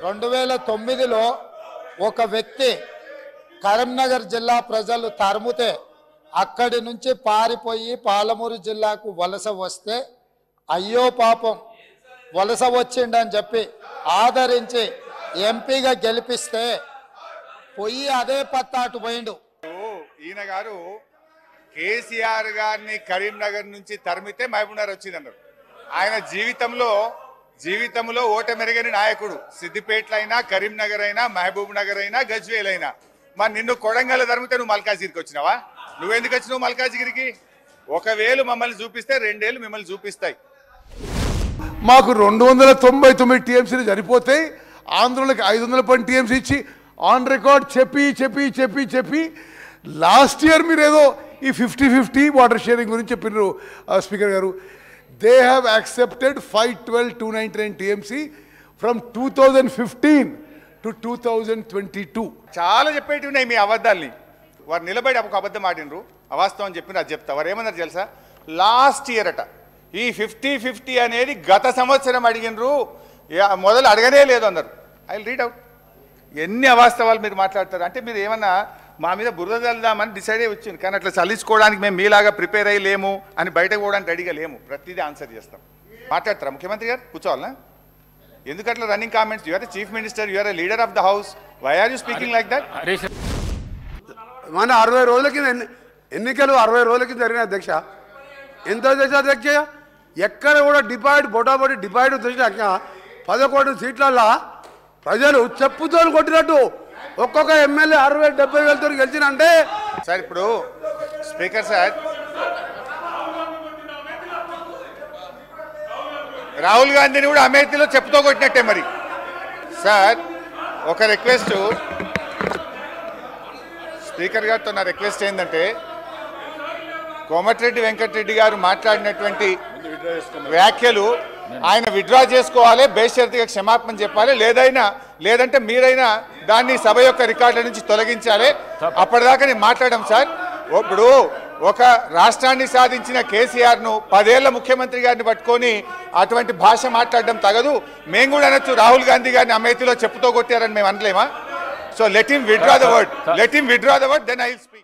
2009లో ఒక వ్యక్తి కరీంనగర్ జిల్లా ప్రజలు తరుముతే అక్కడి నుంచి పారిపోయి పాలమూరు జిల్లాకు వలస వస్తే అయ్యో పాపం వలస వచ్చిండని చెప్పి ఆదరించి ఎంపీగా గెలిపిస్తే పోయి అదే పత్తాటు పోయిండు. ఈయన గారు కేసీఆర్ గారిని కరీంనగర్ నుంచి తరిమితే మహబూబ్నగర్ వచ్చిందన్నారు. ఆయన జీవితంలో ఓటమెరగని నాయకుడు. సిద్దిపేటలో అయినా, కరీంనగర్ అయినా, మహబూబ్ నగర్ అయినా, గజ్వేల్ అయినా. మరి నిన్ను కొడంగల్ తరిమితే నువ్వు మల్కాజిగిరికి వచ్చినావా? నువ్వెందుకు వచ్చినావు మల్కాజిగిరికి? ఒకవేళ మమ్మల్ని చూపిస్తే 2 ఏళ్ళు మిమ్మల్ని చూపిస్తాయి. మాకు 299 టీఎంసీలు సరిపోతాయి, ఆంధ్రులకు 510 టీఎంసీ ఇచ్చి ఆన్ రికార్డ్ చెప్పి లాస్ట్ ఇయర్ మీరు ఏదో ఈ 50-50 వాటర్ షేరింగ్ గురించి చెప్పినారు స్పీకర్ గారు. They have accepted 512,299 TMC from 2015 to 2022. చాలా చెప్పేటి ఉన్నాయి మీ అబద్ధాల్ని. వారు నిలబడి ఒక అబద్ధం ఆడినరు, అవాస్తవం అని చెప్పిన అది చెప్తా. వారు ఏమన్నారు తెలుసా? లాస్ట్ ఇయర్ అట ఈ 50-50 అనేది గత సంవత్సరం అడిగినరు, మొదలు అడగనే లేదు అన్నారు. I will read out. ఎన్ని అవాస్తవాలు మీరు మాట్లాడతారు అంటే మీరు ఏమన్నా మా మీద బురద చల్దామని డిసైడ్ అయ్యి వచ్చింది. కానీ అట్లా చల్లించుకోవడానికి మేము మీలాగా ప్రిపేర్ అయ్యి లేము, అని బయటకు పోవడానికి రెడీగా లేము. ప్రతిదీ ఆన్సర్ చేస్తాం. మాట్లాడతారా ముఖ్యమంత్రి గారు? కూర్చోవాలనా? ఎందుకట్లా running comments? You are chief minister, you are leader of the house, why are you speaking like that? మన 60 రోజుల కింద ఎన్నికలు 60 రోజుల కింద జరిగిన అధ్యక్ష. ఎంత చేసా అధ్యక్ష? ఎక్కడ కూడా బొటాబొటి డిపాయిడ్ వచ్చినాక 11 సీట్లల్లో ప్రజలు చెప్పుతో కొట్టినట్టు ఒక్కొక్క ఎమ్మెల్యే 60-70 వేలతో గెలిచినంటే సార్, ఇప్పుడు స్పీకర్ సార్, రాహుల్ గాంధీని కూడా అమేథీలో చెప్పుతో కొట్టినట్టే. మరి సార్ ఒక రిక్వెస్ట్, స్పీకర్ గారితో నా రిక్వెస్ట్ ఏంటంటే కోమటిరెడ్డి వెంకటరెడ్డి గారు మాట్లాడినటువంటి వ్యాఖ్యలు ఆయన విత్డ్రా చేసుకోవాలి, బేషరతుగా క్షమాపణ చెప్పాలి, లేదంటే మీరైనా దాన్ని సభ యొక్క రికార్డుల నుంచి తొలగించాలి. అప్పటిదాకా నేను మాట్లాడడం సార్. ఇప్పుడు ఒక రాష్ట్రాన్ని సాధించిన కేసీఆర్ను 10 ఏళ్ల ముఖ్యమంత్రి గారిని పట్టుకొని అటువంటి భాష మాట్లాడడం తగదు. మేము కూడా అనొచ్చు, రాహుల్ గాంధీ గారిని అమేథీలో చెప్పుతో కొట్టారని మేము అనలేమా? So let him withdraw the word, then I will speak.